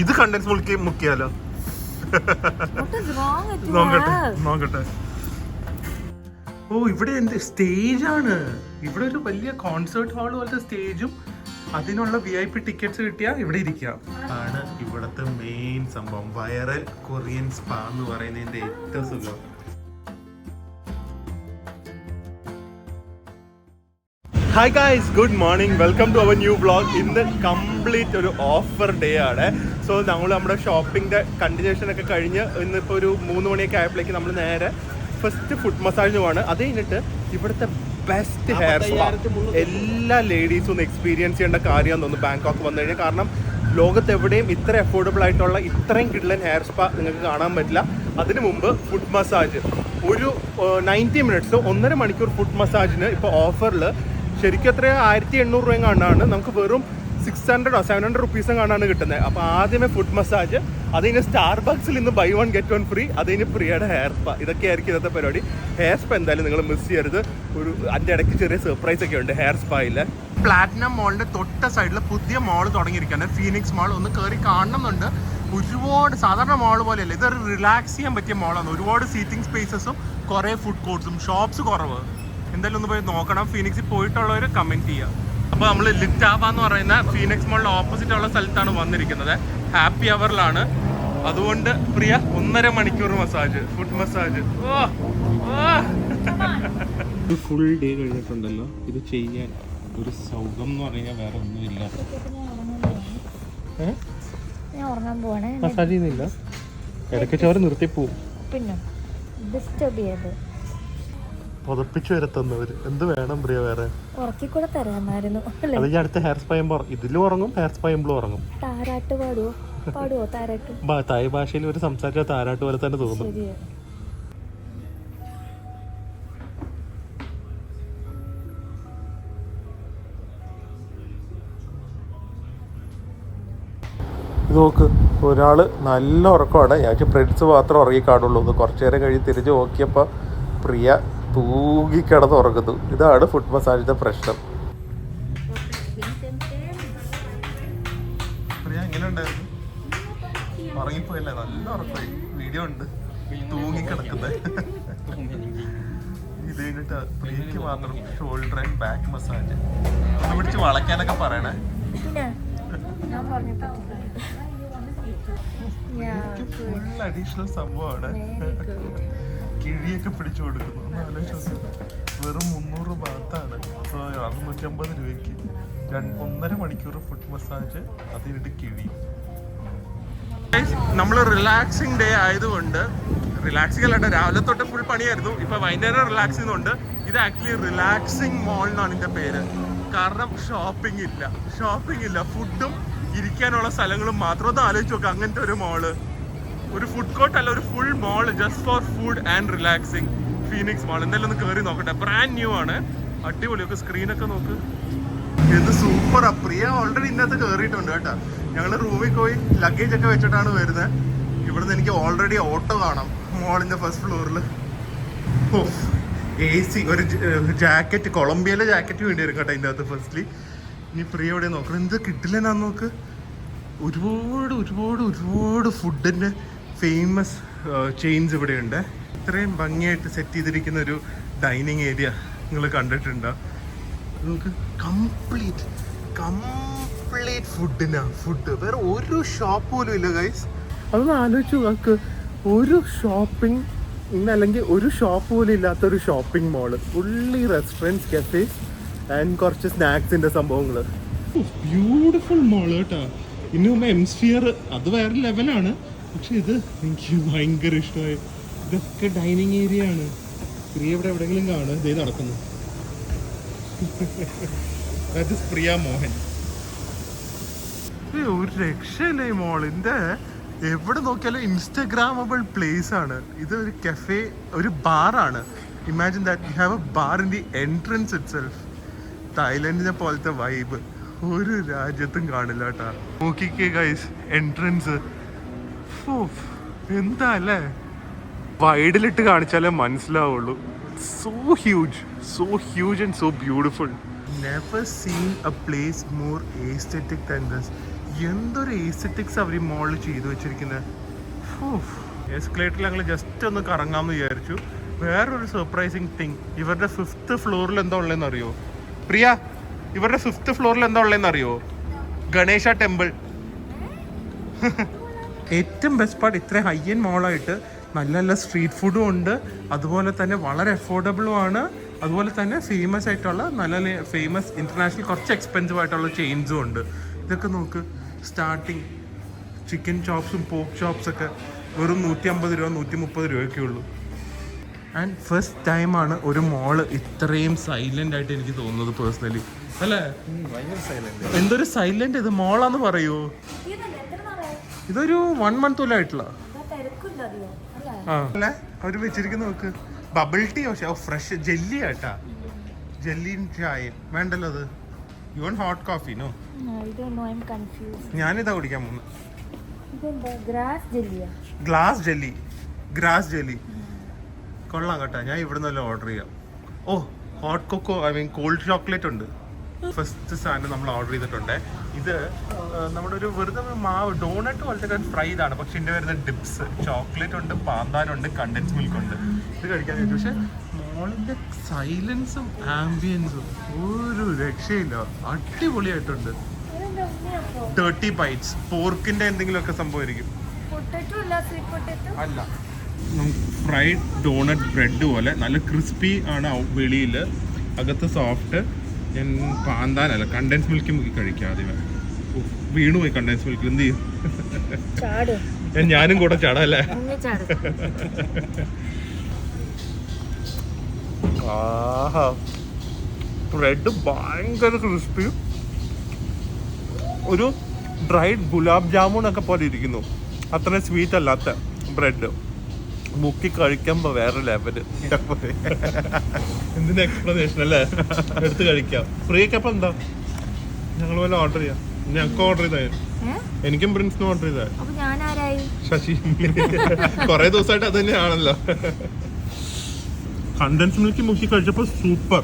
ഇത് കണ്ടൻസ് മുക്കിയാലോ? നോക്കട്ടെ. ഓ, ഇവിടെ എന്ത് സ്റ്റേജാണ്. ഇവിടെ ഒരു വലിയ കോൺസേർട്ട് ഹാൾ പോലത്തെ സ്റ്റേജും അതിനുള്ള VIP ടിക്കറ്റ്സ് കിട്ടിയാ ഇവിടെ ഇരിക്കാം. ആണ് ഇവിടത്തെ മെയിൻ സംഭവം. വൈറൽ കൊറിയൻ സ്പാ എന്ന് പറയുന്നതിന്റെ ഏറ്റവും സുഖം. Hi guys, good morning, welcome to our new vlog. ഇന്ന് കംപ്ലീറ്റ് ഒരു ഓഫർ ഡേ ആണ്. സോ നമ്മൾ നമ്മുടെ ഷോപ്പിംഗിന്റെ കണ്ടിന്യൂഷൻ ഒക്കെ കഴിഞ്ഞ് ഇന്നിപ്പോൾ ഒരു 3 മണിയൊക്കെ ആയപ്പോഴേക്ക് നമ്മൾ നേരെ ഫസ്റ്റ് ഫുഡ് മസാജിന് പോവാണ്. അത് കഴിഞ്ഞിട്ട് ഇവിടുത്തെ ബെസ്റ്റ് ഹെയർ സ്പാ എല്ലാ ലേഡീസും ഒന്ന് എക്സ്പീരിയൻസ് ചെയ്യേണ്ട കാര്യമാണെന്ന് തോന്നുന്നു ബാങ്കോക്ക് വന്നു കഴിഞ്ഞാൽ. കാരണം ലോകത്ത് എവിടെയും ഇത്ര അഫോർഡബിൾ ആയിട്ടുള്ള ഇത്രയും കിഡ്ലൻ ഹെയർ സ്പാ നിങ്ങൾക്ക് കാണാൻ പറ്റില്ല. അതിനു മുമ്പ് ഫുഡ് മസാജ് ഒരു 90 മിനിറ്റ്സ് 1.5 മണിക്കൂർ ഫുഡ് മസാജിന് ഇപ്പോൾ ഓഫറിൽ ശരിക്കും എത്ര 1800 രൂപയും കാണാണ്. നമുക്ക് വെറും 600 700 റുപ്പീസും കാണാണ് കിട്ടുന്നത്. അപ്പോൾ ആദ്യമേ ഫുഡ് മസാജ്, അത് കഴിഞ്ഞ് സ്റ്റാർബക്സിൽ ഇന്ന് buy 1 get 1 ഫ്രീ, അത് കഴിഞ്ഞ് പ്രിയയുടെ ഹെയർ സ്പാ. ഇതൊക്കെ ആയിരിക്കും ഇന്നത്തെ പരിപാടി. ഹെയർ സ്പാ എന്തായാലും നിങ്ങൾ മിസ് ചെയ്യരുത്. അതിൻ്റെ ഇടയ്ക്ക് ചെറിയ സർപ്രൈസ് ഒക്കെ ഉണ്ട് ഹെയർ സ്പായിൽ. പ്ലാറ്റിനം മോളിൻ്റെ തൊട്ട സൈഡിൽ പുതിയ മോൾ തുടങ്ങിയിരിക്കുകയാണ്, ഫീനിക്സ് മാൾ. ഒന്ന് കയറി കാണണമെന്നുണ്ട്. ഒരുപാട് സാധാരണ മോൾ പോലെയല്ല, ഇതൊരു റിലാക്സ് ചെയ്യാൻ പറ്റിയ മോളാണ്. ഒരുപാട് സീറ്റിംഗ് സ്പേസസും കുറേ ഫുഡ് കോർട്ട്സും ഷോപ്സ് കുറവ്. എന്തായാലും ഒന്ന് പോയി നോക്കണം. ഫീനിക്സിൽ പോയിട്ടുള്ളവർ കമൻറ്റ് ചെയ്യുക. അപ്പോൾ നമ്മൾ ലിറ്റാബ എന്ന് പറയുന്ന ഫീനിക്സ് മോളിൻ്റെ ഓപ്പോസിറ്റ് ഉള്ള സ്ഥലത്താണ് വന്നിരിക്കുന്നത്. ഹാപ്പി അവറിലാണ്. അതുകൊണ്ട് പ്രിയ 1.5 മണിക്കൂർ മസാജ്, ഫുഡ് മസാജ്. ഇത് ഫുൾ ഡേ കഴിഞ്ഞിട്ടുണ്ടല്ലോ, ഇത് ചെയ്യാൻ ഒരു സുഖം എന്ന് പറഞ്ഞാൽ വേറെ ഒന്നുമില്ല. മസാജ് ചെയ്യുന്നില്ല, ഇടയ്ക്ക് ചോറ് നിർത്തിപ്പോവും. പിന്നെ പുതപ്പിച്ചു വരത്തുന്നവര് എന്ത് വേണം പ്രിയ വേറെ? ഉറക്കിക്കൂടെ തരാമായിരുന്നു. അത് ഞാൻ അടുത്ത ഹെയർ സ്പാ ചെയ്യുമ്പോൾ ഇതിലും ഉറങ്ങും, ഹെയർ സ്പാ ചെയ്യുമ്പോഴും ഉറങ്ങും. താരാട്ട് പാടുവോ? താരാട്ട് തായ് ഭാഷയിൽ ഒരു സംസാരിച്ച താരാട്ട് പോലെ തന്നെ തോന്നും. ഇത് നോക്ക്, ഒരാള് നല്ല ഉറക്കമാണ്. ഞാൻ ഫ്രണ്ട്സ് മാത്രം ഉറങ്ങി കാണുള്ളൂ. ഒന്ന് കുറച്ചു നേരം കഴിഞ്ഞ് തിരിച്ച് നോക്കിയപ്പോൾ പ്രിയ തൂങ്ങിക്കിടന്ന് ഉറങ്ങുന്നു. ഇതാണ് ഫുഡ് മസാജിന്റെ പ്രശ്നം. പ്രിയ എങ്ങനെ ഉണ്ടായിരുന്നു? ഉറങ്ങിപ്പോയല്ലേ? നല്ല ഉറക്കമായി. വീഡിയോ ഉണ്ട് തൂങ്ങിക്കിടക്കുന്നത്. ഇത് കഴിഞ്ഞിട്ട് പ്രിയക്ക് മാത്രം ഷോൾഡർ ആൻഡ് ബാക്ക് മസാജ്. ഒന്ന് പിടിച്ച് വളയ്ക്കാനൊക്കെ പറയണേ. ഫുൾ അഡീഷണൽ സംഭവമാണ്. കിഴിയൊക്കെ പിടിച്ചു കൊടുക്കുന്നു. ഒന്ന് ആലോചിച്ച് വെറും 300 ബാത്താണ്. 650 രൂപയ്ക്ക് 1.5 മണിക്കൂർ ഫുഡ് മസാജ്, അത് കഴിഞ്ഞിട്ട് കിഴി. നമ്മൾ റിലാക്സിങ് ഡേ ആയതുകൊണ്ട്, റിലാക്സിങ് അല്ലാണ്ട് രാവിലെ തൊട്ട് ഫുൾ പണിയായിരുന്നു. ഇപ്പൊ വൈകുന്നേരം റിലാക്സ് ചെയ്യുന്നുണ്ട്. ഇത് ആക്ച്വലി റിലാക്സിങ് മോൾ എന്നാണ് ഇതിന്റെ പേര്. കാരണം ഷോപ്പിംഗ് ഇല്ല, ഫുഡും ഇരിക്കാനുള്ള സ്ഥലങ്ങളും മാത്രം. ഒന്ന് ആലോചിച്ച് നോക്കുക, അങ്ങനത്തെ ഒരു മോള്, ഒരു ഫുഡ് കോർട്ട് അല്ല, ഒരു full mall just for food and relaxing. Phoenix mall എന്തായാലും ഒന്ന് കയറി നോക്കട്ടെ. ബ്രാൻഡ് ന്യൂ ആണ്, അടിപൊളിയൊക്കെ. സ്ക്രീനൊക്കെ നോക്ക്, എന്ത് സൂപ്പറാ. പ്രിയ ഓൾറെഡി ഇന്നത്തെ കയറിയിട്ടുണ്ട് കേട്ടോ. ഞങ്ങൾ റൂമിൽ പോയി ലഗേജ് ഒക്കെ വെച്ചിട്ടാണ് വരുന്നത്. ഇവിടുന്ന് എനിക്ക് ഓൾറെഡി ഓട്ടോ കാണാം മോളിന്റെ ഫസ്റ്റ് ഫ്ലോറിൽ. AC, ഒരു ജാക്കറ്റ്, കൊളംബിയയിലെ ജാക്കറ്റ് വേണ്ടി വരും കേട്ടോ ഇതിൻ്റെ അകത്ത് ഫസ്റ്റ്ലി. ഇനി പ്രിയ എവിടെ നോക്കണം, എന്ത് കിട്ടില്ലെന്നാ നോക്ക്. ഒരുപാട് ഫുഡിൻ്റെ ഫേമസ് ചെയിൻസ് ഇവിടെ ഉണ്ട്. ഇത്രയും ഭംഗിയായിട്ട് സെറ്റ് ചെയ്തിരിക്കുന്ന ഒരു ഡൈനിങ് ഏരിയ നിങ്ങൾ കണ്ടിട്ടുണ്ടോ? നമുക്ക് കംപ്ലീറ്റ് ഫുഡ്, വേറെ ഒരു ഷോപ്പ് പോലും ഇല്ല ഗൈസ്. അതൊന്ന് ആലോചിച്ചു നോക്ക്, ഒരു ഷോപ്പിംഗ് അല്ലെങ്കിൽ ഒരു ഷോപ്പ് പോലും ഇല്ലാത്തൊരു ഷോപ്പിംഗ് മോള്. ഫുള്ളി റെസ്റ്റോറൻറ്റ്സ്, കഫേസ് ആൻഡ് കുറച്ച് സ്നാക്സിൻ്റെ സംഭവങ്ങൾ. ബ്യൂട്ടിഫുൾ മോള് കേട്ടോ. ഇനി മുമ്പ് എംസ്ഫിയർ, അത് വേറെ ലെവലാണ്. പക്ഷെ ഇത് എനിക്ക് ഭയങ്കര ഇഷ്ടമായി. ഇതൊക്കെ ഡൈനിങ് ഏരിയ ആണ്. പ്രിയ ഇവിടെ എവിടെയെങ്കിലും കാണും, ഇതേ നടക്കുന്നു. പ്രിയ മോഹൻ. ഒരു രക്ഷയില്ല ഈ മോളിന്റെ. എവിടെ നോക്കിയാലും ഇൻസ്റ്റഗ്രാമബിൾ പ്ലേസ് ആണ്. ഇത് ഒരു കഫേ, ഒരു ബാറാണ്. Imagine that you have a bar in the entrance itself. തായ്ലൻഡിനെ പോലത്തെ വൈബ് ഒരു രാജ്യത്തും കാണില്ല കേട്ടാ. നോക്കിക്കേ ഗൈസ്, എൻട്രൻസ് എന്താ അല്ലേ, വൈഡിലിട്ട് കാണിച്ചാലേ മനസ്സിലാവുള്ളൂ. So huge and so beautiful. Never seen a place more aesthetic than this. എന്തൊരു എസ്തെറ്റിക്സ് അവർ ഈ മോളിൽ ചെയ്തു വെച്ചിരിക്കുന്നത്. എസ്കലേറ്ററിൽ ഞങ്ങൾ ജസ്റ്റ് ഒന്ന് കറങ്ങാമെന്ന് വിചാരിച്ചു. വേറൊരു സർപ്രൈസിങ് തിങ്, ഇവരുടെ 5th ഫ്ലോറിൽ എന്താ ഉള്ളതെന്ന് അറിയോ പ്രിയ? ഇവരുടെ 5th ഫ്ലോറിൽ എന്താ ഉള്ളതെന്ന് അറിയോ? ഗണേശ ടെമ്പിൾ. ഏറ്റവും ബെസ്റ്റ് പാർട്ട്, ഇത്രയും ഹൈ എൻഡ് മോളായിട്ട് നല്ല നല്ല സ്ട്രീറ്റ് ഫുഡും ഉണ്ട്, അതുപോലെ തന്നെ വളരെ അഫോർഡബിളും ആണ്, അതുപോലെ തന്നെ ഫേമസ് ആയിട്ടുള്ള നല്ല ഫേമസ് ഇന്റർനാഷണൽ കുറച്ച് എക്സ്പെൻസീവ് ആയിട്ടുള്ള ചെയിൻസും ഉണ്ട്. ഇതൊക്കെ നോക്ക്, സ്റ്റാർട്ടിങ് ചിക്കൻ ചോപ്സും പോർക്ക് ചോപ്സ് ഒക്കെ വെറും 150 രൂപ 130 രൂപയൊക്കെ ഉള്ളൂ. ആൻഡ് ഫസ്റ്റ് ടൈമാണ് ഒരു മോള് ഇത്രയും സൈലന്റ് ആയിട്ട് എനിക്ക് തോന്നുന്നത് പേഴ്സണലി, അല്ലേ? എന്തൊരു സൈലന്റ് ഇത് മോളാന്ന് പറയൂ. ഇതൊരു 1 month പോലും ആയിട്ടില്ല. അല്ലേ അവര് വെച്ചിരിക്കുന്ന നോക്ക്, ബബിൾ ടീ. പക്ഷെ ഫ്രഷ് ജെല്ലി ആട്ടാ, ജെല്ലിയും ചായയും വേണ്ടല്ലോ. അത് you want hot coffee? No, ഞാനിതാ കുടിക്കാൻ പോകുന്നു. ഗ്ലാസ് ജെല്ലി, ഗ്രാസ് ജെല്ലി കൊള്ളാം കേട്ടോ. ഞാൻ ഇവിടെ നിന്നല്ല ഓർഡർ ചെയ്യാം. Oh, hot cocoa, I mean cold chocolate ഉണ്ട്. ഫസ്റ്റ് സാധനം നമ്മൾ ഓർഡർ ചെയ്തിട്ടുണ്ട്. ഇത് നമ്മുടെ ഒരു വെറുതെ മാവ് ഡോണറ്റ് പോലത്തെ ഫ്രൈ ഇതാണ്, പക്ഷെ ഇതിൻ്റെ വരുന്ന ഡിപ്സ് ചോക്ലേറ്റ് ഉണ്ട്, പാന്താനുണ്ട്, കണ്ടൻസ് മിൽക്ക് ഉണ്ട്. ഇത് കഴിക്കാൻ പറ്റും. പക്ഷെ മോളിൻ്റെ സൈലൻസും ആംബിയൻസും ഒരു രക്ഷയില്ല, അടിപൊളിയായിട്ടുണ്ട്. 30 ബൈറ്റ്സ് പോർക്കിൻ്റെ എന്തെങ്കിലുമൊക്കെ സംഭവമായിരിക്കും. അല്ല, ഫ്രൈഡ് ഡോണറ്റ് ബ്രെഡ് പോലെ നല്ല ക്രിസ്പി ആണ് വെളിയിൽ, അകത്ത് സോഫ്റ്റ്. ഞാൻ പാന്താനല്ല കണ്ടൻസ് മിൽക്ക് മുക്കി കഴിക്കാം. ആദ്യമേ വീണുപോയി കണ്ടൻസ് മിൽക്ക്, എന്ത് ചെയ്യും? ഞാനും കൂടെ ചാടല്ലേ. ആഹാ, ബ്രെഡ് ഭയങ്കര ക്രിസ്പിയും ഒരു ഡ്രൈഡ് ഗുലാബ് ജാമുൻ ഒക്കെ പോലെ ഇരിക്കുന്നു. അത്ര സ്വീറ്റ് അല്ലാത്ത ബ്രെഡ് മുക്കി കഴിക്കുമ്പോ വേറെ ലെവല്. എന്തിന്റെ എക്സ്പ്ലനേഷൻ അല്ലേ? എടുത്ത് കഴിക്കാം. ഫ്രീക്കപ്പം എന്താ, ഞങ്ങൾ വല്ല ഓർഡർ ചെയ്യാം. ഞങ്ങൾക്ക് ഓർഡർ ചെയ്താ, എനിക്കും പ്രിൻസിനും ഓർഡർ ചെയ്താ. ശശി കൊറേ ദിവസമായിട്ട് അത് തന്നെയാണല്ലോ. കണ്ടൻസ് മിൽക്ക് മുക്കി കഴിച്ചപ്പോ സൂപ്പർ.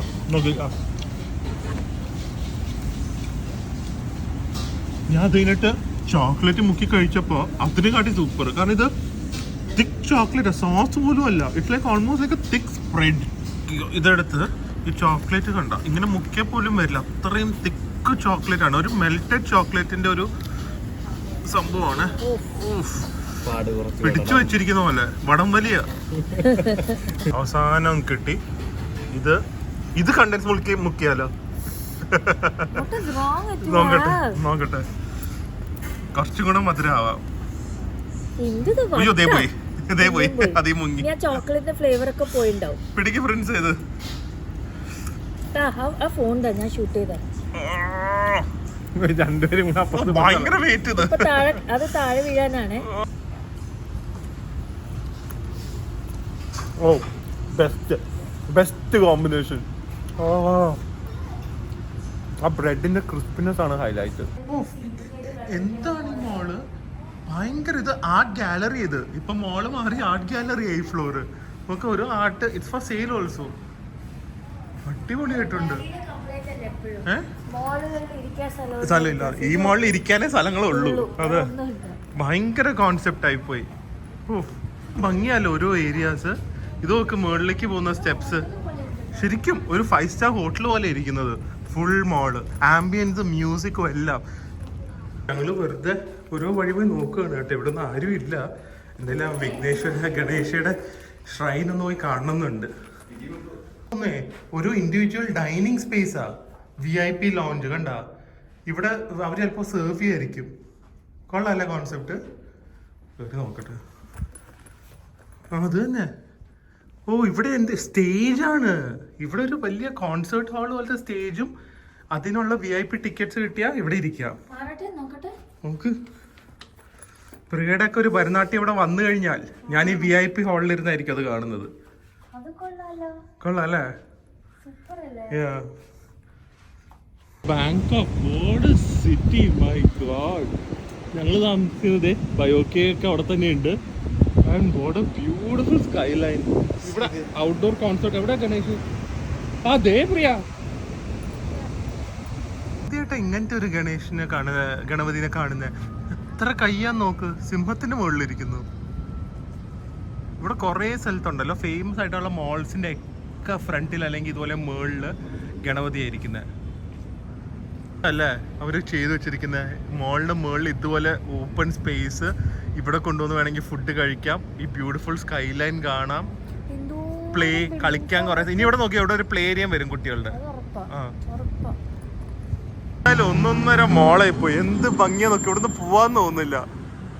ഞാൻ അത് കഴിഞ്ഞിട്ട് ചോക്ലേറ്റ് മുക്കി കഴിച്ചപ്പോ അതിനെ കാട്ടി സൂപ്പർ. കാരണം ഇത് തിക്ക് ചോക്ലേറ്റ്, സോസ് പോലും അല്ല. It's like almost like A thick spread. ഇതെടുത്ത് ഈ ചോക്ലേറ്റ് കണ്ട ഇങ്ങനെ മുക്കിയാൽ പോലും വരില്ല, അത്രയും തിക്ക് ചോക്ലേറ്റ് ആണ്. ഒരു മെൽറ്റഡ് ചോക്ലേറ്റിന്റെ ഒരു സംഭവമാണ്. പിടിച്ചു വെച്ചിരിക്കുന്ന പോലെ വടം വലിയ. അവസാനം കിട്ടി. ഇത് കണ്ടൻസ് മിൽക്ക് മുക്കിയാലോ? നോക്കട്ടെ, കുറച്ചും കൂടെ മധുരമാവാം. അയ്യോ, ദേ പോയി. അതേ മുങ്ങി. ചോക്ലേറ്റ് ഫ്ലേവർ ഒക്കെ പോയിണ്ടാവും. പിടിക്ക് ഫ്രണ്ട്സ്. ചെയ്ത് ഫോൺ ഞാൻ ഷൂട്ട് ചെയ്ത ഭയങ്കര വെയിറ്റ്. ഇത് അത് താഴെ വീഴാനാണ്. ഓ, ബെസ്റ്റ് കോമ്പിനേഷൻ. ആ ബ്രെഡിന്റെ ക്രിസ്പിനെസ് ആണ് ഹൈലൈറ്റ്. എന്താണ് ഈ മോള് ഭയങ്കര. ഇത് ആർട്ട് ഗാലറി. ഇത് ഇപ്പൊ മോള് മാറി ആർട്ട് ഗാലറി ആയി ഫ്ലോർ. നമുക്ക് ഒരു art, it's for sale also. അടിപൊളിയായിട്ടുണ്ട്. സ്ഥലമില്ല ഈ മോളിൽ ഇരിക്കാനേ സ്ഥലങ്ങളേ ഉള്ളൂ. അതെ, ഭയങ്കര കോൺസെപ്റ്റ് ആയി പോയി. ഓ, ഭംഗിയല്ലോ ഓരോ ഏരിയാസ്. ഇതൊക്കെ മുകളിലേക്ക് പോകുന്ന സ്റ്റെപ്സ് ശരിക്കും ഒരു 5 star ഹോട്ടൽ പോലെ ഇരിക്കുന്നത്. ഫുൾ മോള്, ആംബിയൻസും മ്യൂസിക്കും എല്ലാം. ഞങ്ങൾ വെറുതെ ഓരോ വഴി പോയി നോക്കുകയാണ് കേട്ടോ. ഇവിടെ ഒന്നും ആരും ഇല്ല. എന്തായാലും വിഘ്നേശ്വര ഗണേശയുടെ ഷ്രൈൻ ഒന്ന് പോയി കാണണമെന്നുണ്ട്. ഒരു ഇൻഡിവിജ്വൽ ഡൈനിങ് സ്പേസാ, VIP ലോഞ്ച്. കണ്ട ഇവിടെ അവർ ചിലപ്പോൾ സെർവ് ചെയ്യായിരിക്കും. കൊള്ളാല്ലേ കോൺസെപ്റ്റ്? നോക്കട്ടെ. അത് തന്നെ. ഓ, ഇവിടെ എന്ത് സ്റ്റേജാണ്. ഇവിടെ ഒരു വലിയ കോൺസേർട്ട് ഹാൾ പോലത്തെ സ്റ്റേജും അതിനുള്ള VIP ടിക്കറ്റ്സ് കിട്ടിയാ ഇവിടെ ഇരിക്കാം. നോക്ക്, പ്രിയയുടെ ഒക്കെ ഒരു ഭരതനാട്യം ഇവിടെ വന്നു കഴിഞ്ഞാൽ ഞാൻ ഈ VIP ഹാളിലിരുന്നായിരിക്കും അത് കാണുന്നത്. കൊള്ളാല്ലേ? Bangkok city, my God. ഞങ്ങൾ താമസിക്കുന്നത് ബയോക്കെ ഒക്കെ അവിടെ തന്നെ ഉണ്ട്. And what A beautiful sky line. ഇവിടെ ഔട്ട്ഡോർ കോൺസേർട്ട്. എവിടെ ഗണേഷ്? അതെ പ്രിയ, ആദ്യമായിട്ട് ഇങ്ങനത്തെ ഒരു ഗണപതിനെ കാണുന്നത്. എത്ര കയ്യാൻ നോക്ക്, സിംഹത്തിന്റെ മുകളിലിരിക്കുന്നു. ഇവിടെ കുറേ സ്ഥലത്തുണ്ടല്ലോ ഫേമസ് ആയിട്ടുള്ള മോൾസിന്റെ ഒക്കെ ഫ്രണ്ടിൽ അല്ലെങ്കിൽ ഇതുപോലെ മുകളിൽ ഗണപതി ആയിരിക്കുന്നത് അല്ലേ അവർ ചെയ്തു വെച്ചിരിക്കുന്ന. മോളിന്റെ മുകളിൽ ഇതുപോലെ ഓപ്പൺ സ്പേസ്, ഇവിടെ കൊണ്ടുവന്ന് വേണമെങ്കിൽ ഫുഡ് കഴിക്കാം, ഈ ബ്യൂട്ടിഫുൾ സ്കൈ ലൈൻ കാണാം, പ്ലേ കളിക്കാൻ കുറെ. ഇനി ഇവിടെ നോക്കി ഇവിടെ ഒരു പ്ലേ ഏരിയ വരും കുട്ടികളുടെ. ഒന്നൊന്നര മോളെ ഇപ്പൊ എന്ത് ഭംഗിയാ നോക്കി, ഇവിടുന്ന് പോവാന്ന് തോന്നുന്നില്ല.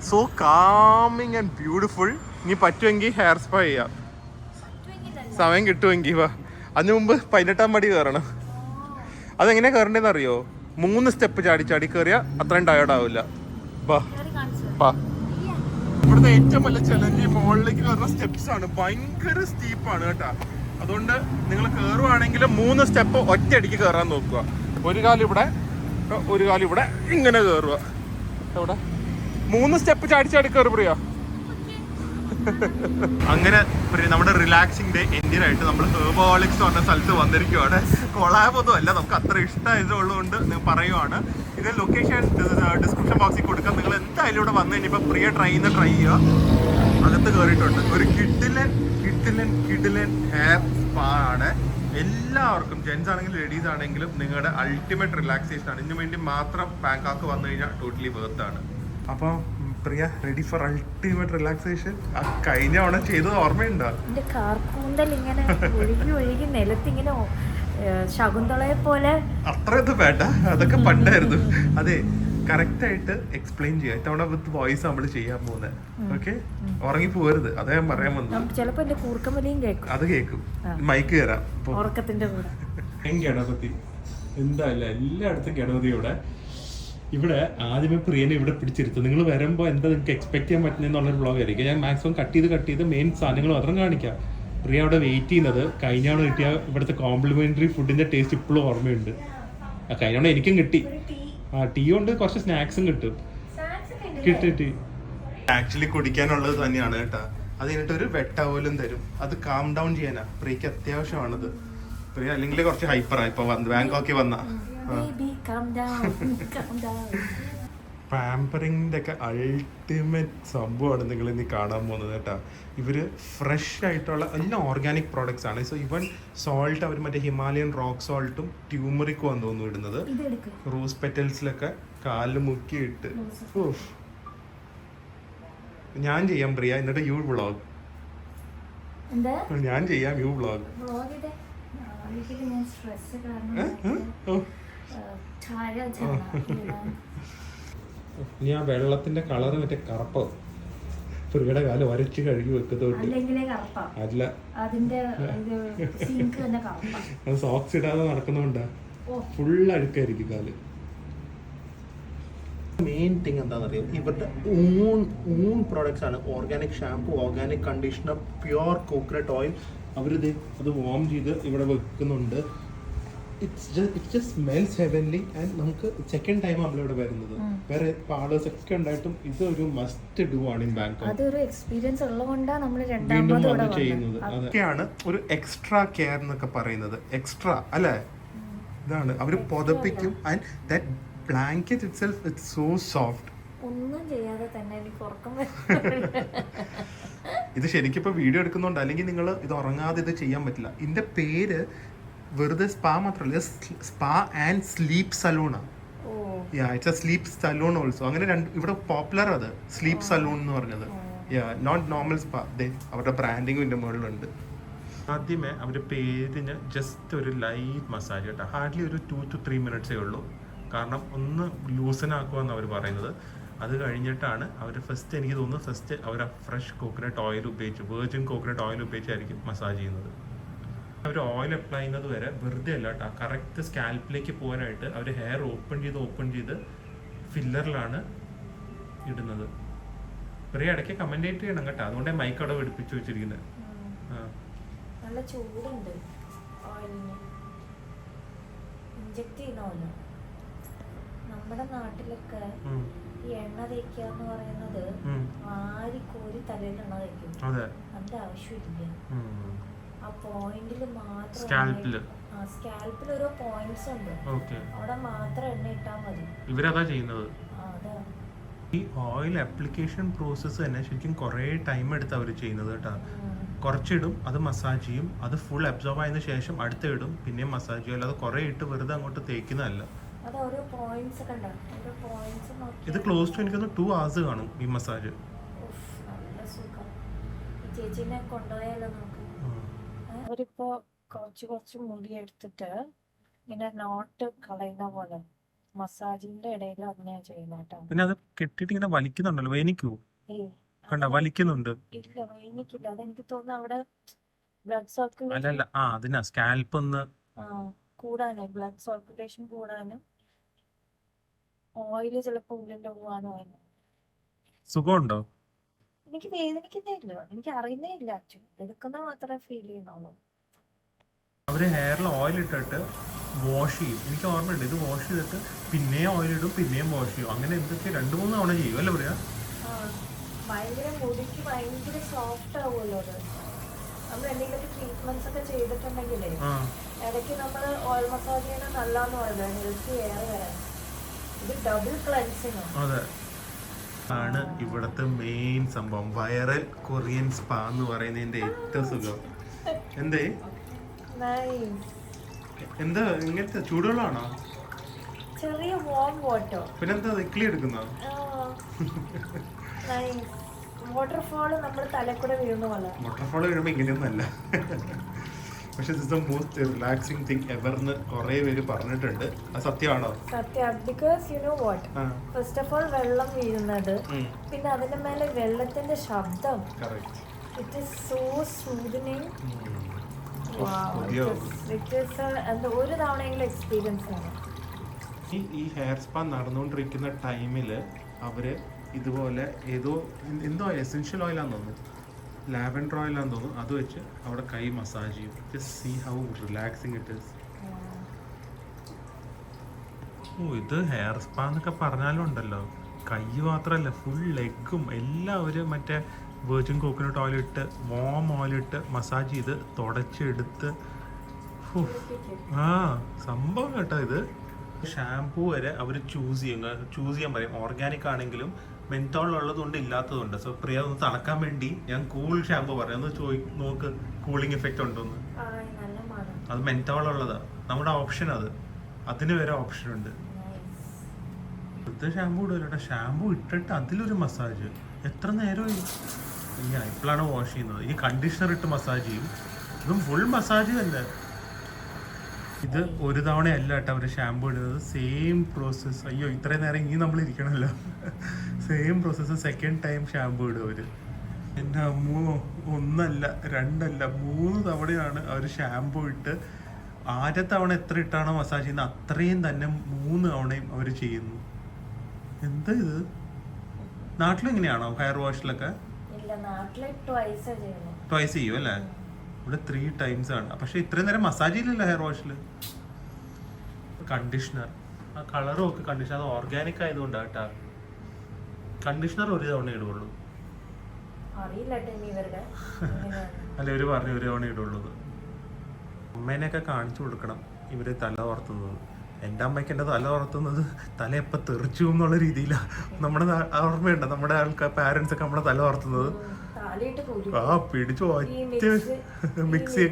So calming and beautiful. ഇനി പറ്റുമെങ്കിൽ ഹെയർ സ്പാ ചെയ്യാം, സമയം കിട്ടുമെങ്കിൽ. വാ, അതിന് മുമ്പ് 18-ാം പടി കയറണം. അതെങ്ങനെയാ കയറേണ്ടതെന്ന് അറിയോ? 3 സ്റ്റെപ്പ് ചാടി ചാടി കയറിയാ അത്രയും ടയേർഡ് ആവില്ല. വാ വാ. ഇവിടുത്തെ ഏറ്റവും വലിയ ചലഞ്ച് മുകളിലേക്ക് കയറുന്ന സ്റ്റെപ്സ് ആണ്. ഭയങ്കര സ്റ്റീപ്പാണ് കേട്ടാ. അതുകൊണ്ട് നിങ്ങൾ കയറുവാണെങ്കിൽ 3 സ്റ്റെപ്പ് ഒറ്റയടിക്ക് കയറാൻ നോക്കുക. ഒരു കാലം ഇവിടെ, ഒരു കാലം ഇവിടെ, ഇങ്ങനെ കയറുക. ഇവിടെ 3 സ്റ്റെപ്പ് ചാടി ചാടി കയറി പറയാ. അങ്ങനെ നമ്മുടെ റിലാക്സിംഗ് ഡേ എൻഡിനായിട്ട് നമ്മൾ ഹെർബോളിക്സ് പറഞ്ഞ സ്ഥലത്ത് വന്നിരിക്കുവാണ്. കൊളാബൊന്നും അല്ല, നമുക്ക് അത്ര ഇഷ്ടമായതുകൊണ്ട് പറയുവാണ്. ഇത് ലൊക്കേഷൻ ഡിസ്ക്രിപ്ഷൻ ബോക്സിൽ കൊടുക്കാം. നിങ്ങൾ എന്തായാലും ഇവിടെ വന്നു കഴിഞ്ഞപ്പോൾ പ്രിയ ട്രൈ ചെയ്യുക. അകത്ത് കയറിയിട്ടുണ്ട്. ഒരു കിഡിലൻ ഹെയർ സ്പാ ആണ്. എല്ലാവർക്കും, ജെൻസ് ആണെങ്കിലും ലേഡീസ് ആണെങ്കിലും നിങ്ങളുടെ അൾട്ടിമേറ്റ് റിലാക്സേഷൻ ആണ്. ഇതിനു വേണ്ടി മാത്രം ബാങ്കോക്ക് വന്നു കഴിഞ്ഞാൽ ടോട്ടലി വേർത്താണ്. അപ്പോൾ പ്രിയ, റെഡി ഫോർ അൾട്ടിമേറ്റ് റിലാക്സേഷൻ? ആ കഴിഞ്ഞ തവണ ചെയ്തത് ഓർമ്മയുണ്ടോ? എന്റെ കാർക്കൂന്തൽ ഇങ്ങനെ ഒഴുകി ഒഴുകി നിലത്തിങ്ങനെ ശകുന്തളയെ പോലെ. അത്രയൊന്നും വേണ്ട, അതൊക്കെ പണ്ടായിരുന്നു. അതെ, കറക്റ്റ് ആയിട്ട് എക്സ്പ്ലെയിൻ ചെയ്യാം. ഇത്തവണ വിത്ത് വോയിസ് നമ്മൾ ചെയ്യാൻ പോകുന്നത്. ഓക്കെ, ഉറങ്ങി പോകരുത്, അതാ ഞാൻ പറയാൻ വന്നത്. ചിലപ്പോ എന്റെ കൂർക്കമലിയും കേൾക്കും. അത് കേൾക്കും, മൈക്ക് കയറാം. ഉറക്കത്തിന്റെ കൂടെ ഗണപതി എന്തായാലും എല്ലായിടത്തും ഗണപതി. ഇവിടെ ആദ്യമേ പ്രിയനെ ഇവിടെ പിടിച്ചിരുത്തും. നിങ്ങൾ വരുമ്പോൾ എന്താ നിങ്ങൾക്ക് എക്സ്പെക്ട് ചെയ്യാൻ പറ്റുന്നതെന്നുള്ളൊരു വ്ളോഗ് ആയിരിക്കും. ഞാൻ മാക്സിമം കട്ട് ചെയ്ത് മെയിൻ സാധനങ്ങൾ മാത്രം കാണിക്കാം. പ്രിയ അവിടെ വെയിറ്റ് ചെയ്യുന്നത്. കഴിഞ്ഞാണ് കിട്ടിയ ഇവിടുത്തെ കോംപ്ലിമെന്ററി ഫുഡിന്റെ ടേസ്റ്റ് ഇപ്പോഴും ഓർമ്മയുണ്ട്. കഴിഞ്ഞാണ് എനിക്കും കിട്ടി. ടീ കൊണ്ട് കുറച്ച് സ്നാക്സും കിട്ടി. ആക്ച്വലി കുടിക്കാനുള്ളത് തന്നെയാണ് കേട്ടാ. അത് കഴിഞ്ഞിട്ട് ഒരു വെട്ട പോലും തരും. അത് കാം ഡൗൺ ചെയ്യാനാ പ്രിയക്ക് അത്യാവശ്യമാണത്. പ്രിയ അല്ലെങ്കിൽ കുറച്ച് ഹൈപ്പറാ ഇപ്പൊ ബാങ്കോക്കിൽ വന്ന. പാമ്പറിങ്ങിന്റെ ഒക്കെ അൾട്ടിമേറ്റ് സംഭവമാണ് നിങ്ങൾ ഇനി കാണാൻ പോകുന്നത് കേട്ടാ. ഇവര് ഫ്രഷ് ആയിട്ടുള്ള എല്ലാം ഓർഗാനിക് പ്രോഡക്ട്സ് ആണ്. സോ ഈവൻ സോൾട്ട് അവർ മറ്റേ ഹിമാലയൻ റോക്ക് സോൾട്ടും ട്യൂമറിക്കും ആണ് തോന്നുന്നു ഇടുന്നത്. റോസ് പെറ്റൽസിലൊക്കെ കാലിൽ മുക്കിയിട്ട് ഞാൻ ചെയ്യാം പ്രിയ, എന്നിട്ട് യു വ്ളോഗ്. ഞാൻ ചെയ്യാം, യു വ്ളോഗ്. ഇനി ആ വെള്ളത്തിന്റെ കളറ് മറ്റേ കറുപ്പോ പ്രിയയുടെ കാലം വരച്ച് കഴുകി വെക്കത്തോട്ട് അല്ല, അത് സോക്സ് ഇടാതെ നടക്കുന്നോണ്ടാ ഫുൾ അഴുക്കായിരിക്കും കാല്. മെയിൻ തിങ് എന്താണെന്നറിയോ, ഇവരുടെ ഓൺ പ്രോഡക്ട്സ് ആണ്. Organic shampoo, organic conditioner, pure coconut oil. അവരിത് അത് വാം ചെയ്ത് ഇവിടെ വെക്കുന്നുണ്ട്. It's just smells heavenly. And നമുക്ക് സെക്കൻഡ് ടൈം നമ്മളിവിടെ വരുന്നത്. വേറെ പാർലേഴ്സ് ഒക്കെ ഉണ്ടായിട്ടും ഇത് ഒരു മസ്റ്റ് ഡു ആണ് ഇൻ ബാങ്കോക്ക്. അതൊരു എക്സ്പീരിയൻസ് ഉള്ളതുകൊണ്ടാണ് നമ്മൾ വീണ്ടും വന്ന് ചെയ്യുന്നത്. അതൊക്കെയാണ് ഒരു എക്സ്ട്രാ കെയർ എന്നൊക്കെ പറയുന്നത്. എക്സ്ട്രാ അല്ലേ, ഇതാണ് അവർ പുതപ്പിക്കും. And that blanket itself it's so soft. ഒന്നും ചെയ്യാതെ തന്നെ എനിക്ക് ഉറക്കം ഇത് ശരിക്കും ഇപ്പൊ വീഡിയോ എടുക്കുന്നുണ്ട്, അല്ലെങ്കിൽ നിങ്ങൾ ഇത് ഉറങ്ങാതെ ഇത് ചെയ്യാൻ പറ്റില്ല. ഇതിന്റെ പേര് വെറുതെ സ്പാ മാത്രമല്ല, സ്പാ ആൻഡ് സ്ലീപ്പ് സലൂണാണ്. It's a sleep salon also. അങ്ങനെ ഇവിടെ പോപ്പുലർ അത് സ്ലീപ്പ് സലൂൺ എന്ന് പറഞ്ഞത്. Not normal spa. അവരുടെ ബ്രാൻഡിങ്ങും ഇതിന്റെ മുകളിലുണ്ട്. ആദ്യമേ അവരുടെ പേരിന് ജസ്റ്റ് ഒരു ലൈറ്റ് മസാജ് കേട്ടോ. ഹാർഡ്ലി ഒരു 2 to 3 മിനിറ്റ്സേ ഉള്ളൂ. കാരണം ഒന്ന് ലൂസൻ ആക്കുമെന്ന് അവർ പറയുന്നത്. അത് കഴിഞ്ഞിട്ടാണ് അവർ എനിക്ക് തോന്നുന്നു അവർ ഫ്രഷ് കോക്കനട്ട് ഓയിൽ ഉപയോഗിച്ച്, വെർജിൻ കോക്കനട്ട് ഓയിൽ ഉപയോഗിച്ചായിരിക്കും മസാജ് ചെയ്യുന്നത്. അവർ ഓയിൽ അപ്ലൈ ചെയ്യുന്നത് വരെ വെറുതെ അല്ല കേട്ടോ, കറക്റ്റ് സ്കാൽപ്പിലേക്ക് പോകാനായിട്ട് അവർ ഹെയർ ഓപ്പൺ ചെയ്ത് ഫില്ലറിലാണ് ഇടുന്നത്. കുറേ ഇടയ്ക്ക് കമൻറ്റേറ്റ് ചെയ്യണം കേട്ടോ, അതുകൊണ്ടേ മൈക്ക് അവിടെ വെടിപ്പിച്ച് വെച്ചിരിക്കുന്നത്. നല്ല ചൂടുണ്ട് ഓയിലിന്. ഇഞ്ചക്ട് ചെയ്യുന്ന നമ്മുടെ നാട്ടിലൊക്കെ ഈ എണ്ണ തേക്കുക എന്ന് പറയുന്നത് ആരി കോരി തലയിൽ എണ്ണ തേക്കും. അതിന്റെ ആവശ്യമില്ല. ആ പോയിന്റിൽ മാത്രം സ്കാൽപ്പിൽ ഓരോ പോയിന്റ്സ് ഉണ്ട്, ഓക്കെ, അവിടെ മാത്രം എണ്ണ ഇട്ടാൽ മതി. ഇവരതാ ചെയ്യുന്നത്. അതെ. ഈ ഓയിൽ ആപ്ലിക്കേഷൻ പ്രോസസ്സ് തന്നെ ശരിക്കും കുറേ ടൈം എടുത്ത് അവർ ചെയ്യുന്നത് കേട്ടോ. കുറച്ചിടും, അത് മസാജ് ചെയ്യും, അത് ഫുൾ അബ്സോർബ് ആയതിനു ശേഷം അടുത്ത ഇടും, പിന്നെയും മസാജ് ചെയ്യും. അല്ലാതെ കുറേ ഇട്ട് വെറുതെ അങ്ങോട്ട് തേക്കുന്നതല്ല. ഇത് ക്ലോസ് ടു എനിക്കൊന്ന് 2 hours കാണും ഈ മസാജ്. ചേച്ചിനെ കൊണ്ടുപോയാലോ നമുക്ക്? അവരിപ്പോ കുറച്ച് മുടി എടുത്തിട്ട് ഇങ്ങനെ നോട്ട് കളയുന്ന പോലെ മസാജിന്റെ ഇടയിൽ അങ്ങനെയാ ചെയ്യുന്ന. പിന്നെ അത് കെട്ടിട്ട് ഇങ്ങനെ വലിക്കുന്നുണ്ടല്ലോ, വേനിക്കൂ? കണ്ട വലിക്കുന്നുണ്ട്. ഇല്ല, വേനിക്കില്ല. അതെനിക്ക് തോന്നുന്നു അവിടെ ബ്ലഡ് സർക്കുലേഷൻ അല്ലല്ല, അതിനാ സ്കാൽപ്പ് ഒന്ന് കൂടാനും, ബ്ലഡ് സർക്കുലേഷൻ കൂടാനും, ഓയില് ചിലപ്പോ ഉള്ളിന്റെ പോവാനും. സുഖമുണ്ടോ? എനിക്ക് വേദനിക്കുന്നേ ഇല്ല, എനിക്ക് അറിയുന്നേ ഇല്ല. ആക്ച്വലി എടുക്കുന്ന മാത്രമേ ഫീൽ ചെയ്യുന്നുള്ളൂ. അവര് ഹെയറിൽ ഓയിൽ ഇട്ടിട്ട് വാഷ് ചെയ്യും. എനിക്ക് ഓർമ്മയുണ്ട്, ഇത് വാഷ് ചെയ്തിട്ട് പിന്നെയും ഓയിൽ ഇടും, പിന്നെയും വാഷ് ചെയ്യും. അങ്ങനെ എന്തൊക്കെ 2-3 തവണ ചെയ്യും അല്ലേ പറയാ? ഭയങ്കര മുടിക്ക് ഭയങ്കര സോഫ്റ്റ് ആവുമല്ലോ അത്. നമ്മൾ എന്തെങ്കിലും ട്രീറ്റ്മെന്റ്സ് ഒക്കെ ചെയ്തിട്ടുണ്ടെങ്കിലേ ഇടയ്ക്ക് നമ്മൾ ഓയിൽ മസാജ് ചെയ്യണ നല്ലതെന്ന് പറയുന്നത് ഹെൽത്തി എയർ വരാൻ. ഇത് ഡബിൾ ക്ലൻസിങ് അതെ, ആണ് ഇവിടത്തെ മെയിൻ സംഭവം. വൈറൽ കൊറിയൻ സ്പാ എന്ന് പറയുന്നതിന്റെ ഏറ്റവും സുഖം. എന്തേ എന്താ ഇങ്ങനത്തെ ചൂടുവെള്ളമാണോ? ചെറിയ വാം വാട്ടർ. പിന്നെന്താ ഇക്ലി എടുക്കുന്ന വാട്ടർഫോള് നമ്മുടെ തലക്കൂടെ വീഴുന്ന പോലെ. വാട്ടർഫോള് വീഴുമ്പോ ഇങ്ങനെയൊന്നല്ല. പക്ഷെ this the most relaxing thing ever എന്ന് കുറെ പേര് പറഞ്ഞിട്ടുണ്ട്. അത് സത്യമാണോ? സത്യം. Because you know what, first of all വെള്ളം വീഴുന്നത്, പിന്നെ അതിന്റെ മേലെ വെള്ളത്തിന്റെ ശബ്ദം, ഇറ്റ് ഈസ് സോ സൂദനിങ്. ഒരു തവണയെങ്കിലും എക്സ്പീരിയൻസ് ആണ്. ഈ ഹെയർ സ്പാ നടന്നുകൊണ്ടിരിക്കുന്ന ടൈമില് അവര് ഇതുപോലെ എന്തോ എസെൻഷ്യൽ ഓയിലാന്ന് തോന്നുന്നു, ലാവൻഡർ ഓയിലാന്ന് തോന്നുന്നു, അത് വെച്ച് അവിടെ കൈ മസാജ് ചെയ്യും. Just see how relaxing it is. ഇത് ഹെയർ സ്പാ എന്നൊക്കെ പറഞ്ഞാലും ഉണ്ടല്ലോ, കൈ മാത്രമല്ല ഫുൾ ലെഗും എല്ലാവരും മറ്റേ വെർജിൻ കോക്കനട്ട് ഓയിലിട്ട് വാം ഓയിലിട്ട് മസാജ് ചെയ്ത് തുടച്ചെടുത്ത് സംഭവം കേട്ടോ. ഇത് ഷാംപൂ വരെ അവർ ചൂസ് ചെയ്യാൻ പറയും. ഓർഗാനിക് ആണെങ്കിലും മെൻതോൾ ഉള്ളതുകൊണ്ട് ഇല്ലാത്തതുണ്ട്. സോ പ്രിയ ഒന്ന് തണക്കാൻ വേണ്ടി ഞാൻ കൂൾ ഷാംപൂ പറയാം, ഒന്ന് നോക്ക് കൂളിംഗ് എഫക്റ്റ് ഉണ്ടോന്ന്. അത് മെൻതോൾ ഉള്ളതാ, നമ്മുടെ ഓപ്ഷൻ അത്, അതിന് വരെ ഓപ്ഷൻ ഉണ്ട്. ഇവിടുത്തെ ഷാംപൂ ഇടല്ലോ, ഷാംപൂ ഇട്ടിട്ട് അതിലൊരു മസാജ്. എത്ര നേരമായി ഇപ്പോഴാണ് വാഷ് ചെയ്യുന്നത്. ഈ കണ്ടീഷണർ ഇട്ട് മസാജ് ചെയ്യും, ഇതും ഫുൾ മസാജ് തന്നെ. ഇത് ഒരു തവണയല്ല കേട്ടോ അവർ ഷാമ്പൂ ഇടുന്നത്, സെയിം പ്രോസസ്സ്. അയ്യോ ഇത്രയും നേരം ഇനി നമ്മൾ ഇരിക്കണമല്ലോ. Same process second time shampoo ഇടും അവർ. എൻ്റെ അമ്മോ, 1 അല്ല 2 അല്ല 3 തവണയാണ് അവർ ഷാമ്പൂ ഇട്ട്. ആദ്യത്തെ തവണ എത്ര ഇട്ടാണോ മസാജ് ചെയ്യുന്നത് അത്രയും തന്നെ 3 തവണയും അവർ ചെയ്യുന്നു. എന്താ ഇത്? നാട്ടിലും ഇങ്ങനെയാണോ ഹെയർ വാഷിലൊക്കെ? ട്വൈസ് ചെയ്യും അല്ലേ? ഇവിടെ 3 times ആണ്. പക്ഷെ ഇത്രയും നേരം മസാജ് ചെയ്യില്ലല്ലോ ഹെയർ വാഷില്. കണ്ടീഷണർ, ആ കളറും ഒക്കെ കണ്ടീഷണർ, അത് ഓർഗാനിക് ആയതുകൊണ്ടാണ് കേട്ടാ. കണ്ടീഷണർ ഒരു തവണ ഇടുള്ളൂ. അല്ല, ഇവര് പറഞ്ഞു ഒരു തവണ ഇടുള്ളൂ. അമ്മേനെയൊക്കെ കാണിച്ചു കൊടുക്കണം ഇവര് തല ഓർത്തുന്നത്. എൻ്റെ അമ്മയ്ക്ക് എൻ്റെ തല ഓർത്തുന്നത് തല എപ്പോൾ തെറിച്ചു എന്നുള്ള രീതിയിലാണ്. നമ്മുടെ ഓർമ്മയുണ്ട്, നമ്മുടെ ആൾക്കാർ പാരൻസ് ഒക്കെ നമ്മുടെ തല ഓർത്തുന്നത് പിടിച്ചു ഒറ്റ മിക്സി.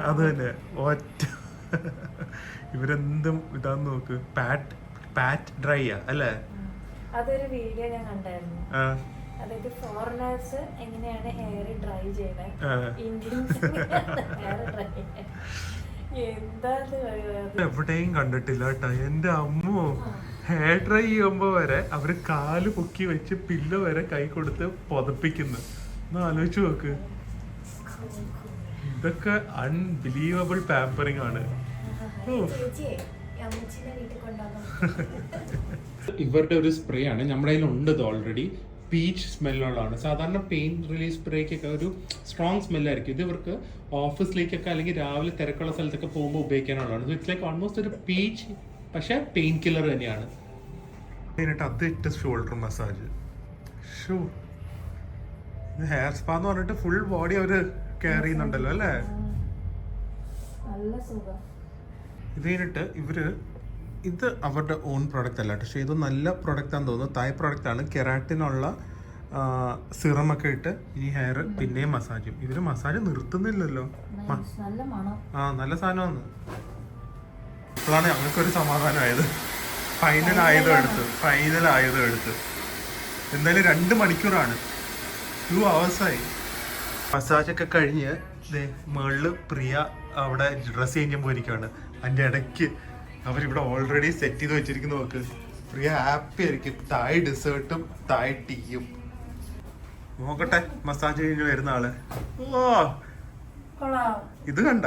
അത് തന്നെ ഒറ്റ. ഇവരെന്തും ഇതാന്ന് നോക്ക്. പാറ്റ് ഡ്രൈ അല്ലേ? അതൊരു വീഡിയോ ഞാൻ കണ്ടായിരുന്നു. അതായത് ഫോറിനേഴ്സ് എങ്ങനെയാണ് ഹെയർ ഡ്രൈ ചെയ്യുന്നത്, ഇന്ത്യൻസ് ഹെയർ ഡ്രൈ. എവിടെയും കണ്ടിട്ടില്ല കേട്ടോ. എന്റെ അമ്മോ, ഹെയർ ഡ്രൈ ചെയ്യുമ്പോ വരെ അവര് കാല് പൊക്കി വെച്ച് പില്ലോ വരെ കൈ കൊടുത്ത് പൊതപ്പിക്കുന്നു. ഒന്ന് ആലോചിച്ച് നോക്ക്. ഇതൊക്കെ അൺബിലീവബിൾ പാമ്പറിങ് ആണ്. ഇവരുടെ ഒരു സ്പ്രേ ആണ്, നമ്മുടെ കയ്യിലുണ്ട് ഇത് ഓൾറെഡി. പീച്ച് സ്മെല്ലുള്ളതാണ്. സാധാരണ പെയിൻ റിലീഫ് സ്പ്രേക്കൊക്കെ ഒരു സ്ട്രോങ് സ്മെല്ലായിരിക്കും. ഇത് ഇവർക്ക് ഓഫീസിലേക്കൊക്കെ അല്ലെങ്കിൽ രാവിലെ തിരക്കുള്ള സ്ഥലത്തൊക്കെ പോകുമ്പോൾ ഉപയോഗിക്കാനുള്ളതാണ്. സോ ഇറ്റ്സ് ലൈക്ക് ഓൾമോസ്റ്റ് ഒരു പീച്ച്, പക്ഷെ പെയിൻ കില്ലർ തന്നെയാണ്. മെയിനായിട്ട് അത് ഇട്ട് shoulder massage. Shoe hair spa എന്ന് പറഞ്ഞിട്ട് ഫുൾ ബോഡി അവര് കെയർ ചെയ്യുന്നുണ്ടല്ലോ അല്ലേ? ഇത് കഴിഞ്ഞിട്ട് ഇവര് ഇത് അവരുടെ ഓൺ പ്രോഡക്റ്റ് അല്ല, പക്ഷേ ഇത് നല്ല പ്രോഡക്റ്റ് ആണെന്ന് തോന്നുന്നു. തായ് പ്രോഡക്റ്റ് ആണ്. കെരാറ്റിനുള്ള സിറമൊക്കെ ഇട്ട് ഈ ഹെയർ പിന്നെയും മസാജും. ഇവര് മസാജ് നിർത്തുന്നില്ലല്ലോ. നല്ല സാധനമാണ്. അപ്പോഴാണ് ഞങ്ങൾക്കൊരു സമാധാനമായത്. ഫൈനൽ ആയതും എടുത്ത് എന്തായാലും 2 മണിക്കൂറാണ്, 2 hours-ആയി. മസാജൊക്കെ കഴിഞ്ഞ് മുകളില് പ്രിയ അവിടെ ഡ്രസ് ചേഞ്ച് പോയിരിക്കുകയാണ്. അതിൻ്റെ ഇടയ്ക്ക് അവരിവിടെ ഓൾറെഡി സെറ്റ് ചെയ്ത് വെച്ചിരിക്കുന്ന നോക്ക്. പ്രിയ ഹാപ്പി ആയിരിക്കും. തായ് ഡെസേർട്ടും തായ് ടീയും. നോക്കട്ടെ മസാജ് കഴിഞ്ഞ് വരുന്ന ആള്. ഓ ഇത് കണ്ട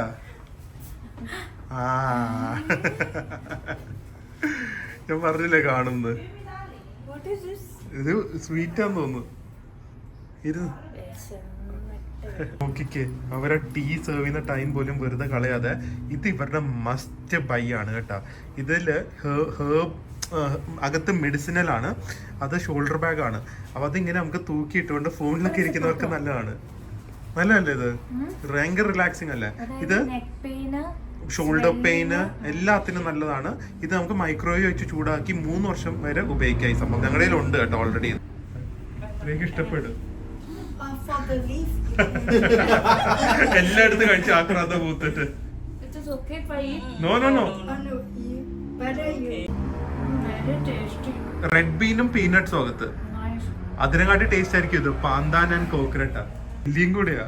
ഞാൻ പറഞ്ഞില്ലേ കാണുന്നത്. ഇത് സ്വീറ്റാന്ന് തോന്നുന്നു. നോക്കിക്കേ, അവരെ ടീ സെർവ് ചെയ്യുന്ന ടൈം പോലും വെറുതെ കളയാതെ. ഇത് ഇവരുടെ മസ്റ്റ് ബൈ ആണ് കേട്ടോ. ഇതില് അകത്ത് മെഡിസിനൽ ആണ്, അത് ഷോൾഡർ ബാഗ് ആണ്. അപ്പൊ അതിങ്ങനെ നമുക്ക് തൂക്കിയിട്ടുകൊണ്ട് ഫോണിലൊക്കെ ഇരിക്കുന്നവർക്ക് നല്ലതാണ്. നല്ലതല്ലേ ഇത്? ഭയങ്കര റിലാക്സിങ് അല്ലേ ഇത്? ഷോൾഡർ പെയിന് എല്ലാത്തിനും നല്ലതാണ്. ഇത് നമുക്ക് മൈക്രോവേവ് വെച്ച് ചൂടാക്കി 3 വർഷം വരെ ഉപയോഗിക്കാം. ഈ സംഭവം ഞങ്ങളുടെ ഉണ്ട് കേട്ടോ ഓൾറെഡി. എനിക്ക് ഇഷ്ടപ്പെടും. എല്ലായിടത്തും കഴിച്ച് ആക്രാന്ത പൂത്തിട്ട്. നോ റെഡ് ബീനും പീനട്സും അകത്ത്. അതിനെക്കാട്ടി ടേസ്റ്റ് ആയിരിക്കും ഇത്. പാന്താൻ ആൻഡ് കോക്കനട്ടാ, ഇല്ലിയും കൂടെയാ.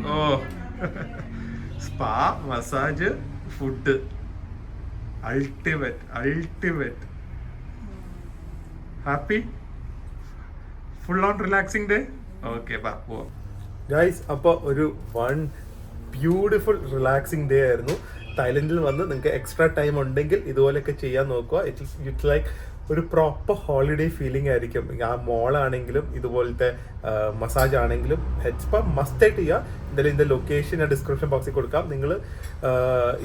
Oh spa, massage, food, ultimate. Happy, full on relaxing day. Okay ബാ പോവാം ഗൈസ്. അപ്പോൾ ഒരു ബ്യൂട്ടിഫുൾ റിലാക്സിംഗ് ഡേ ആയിരുന്നു. തായ്ലൻഡിൽ വന്ന് നിങ്ങൾക്ക് എക്സ്ട്രാ ടൈം ഉണ്ടെങ്കിൽ ഇതുപോലെയൊക്കെ ചെയ്യാൻ നോക്കുക. ഇറ്റ്സ് ലൈക്ക് ഒരു പ്രോപ്പർ ഹോളിഡേ ഫീലിംഗ് ആയിരിക്കും. ആ മോളാണെങ്കിലും ഇതുപോലത്തെ മസാജ് ആണെങ്കിലും ഹെഡ് സ്പാ മസ്റ്റായിട്ട് ചെയ്യുക. എന്തായാലും ഇതിൻ്റെ ലൊക്കേഷൻ ഞാൻ ഡിസ്ക്രിപ്ഷൻ ബോക്സിൽ കൊടുക്കാം. നിങ്ങൾ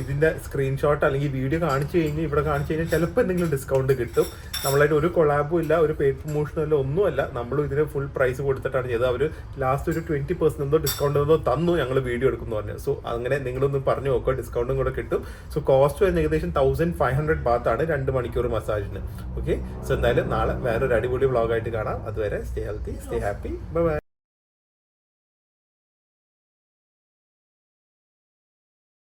ഇതിൻ്റെ സ്ക്രീൻഷോട്ട് അല്ലെങ്കിൽ വീഡിയോ കാണിച്ചു കഴിഞ്ഞാൽ ഇവിടെ കാണിച്ചു കഴിഞ്ഞാൽ ചിലപ്പോൾ എന്തെങ്കിലും ഡിസ്കൗണ്ട് കിട്ടും. നമ്മളായിട്ട് ഒരു കൊളാബും ഇല്ല, ഒരു പെയ്ഡ് പ്രൊമോഷനും ഇല്ല, ഒന്നുമല്ല. നമ്മളും ഇതിന് ഫുൾ പ്രൈസ് കൊടുത്തിട്ടാണ് ചെയ്തത്. അവർ ലാസ്റ്റ് ഒരു 20% എന്തോ ഡിസ്കൗണ്ട് എന്തോ തന്നു ഞങ്ങൾ വീഡിയോ എടുക്കുന്നു പറഞ്ഞു. സോ അങ്ങനെ നിങ്ങളൊന്ന് പറഞ്ഞു നോക്കുക, ഡിസ്കൗണ്ടും കൂടെ കിട്ടും. സോ കോസ്റ്റ് വരുന്ന ഏകദേശം 1500 ബാത്താണ് 2 മണിക്കൂർ മസാജിന്. ഓക്കെ, സോ എന്തായാലും നാളെ വേറൊരു അടിപൊളി വ്ളോഗായിട്ട് കാണാം. അതുവരെ stay healthy, stay happy, bye bye.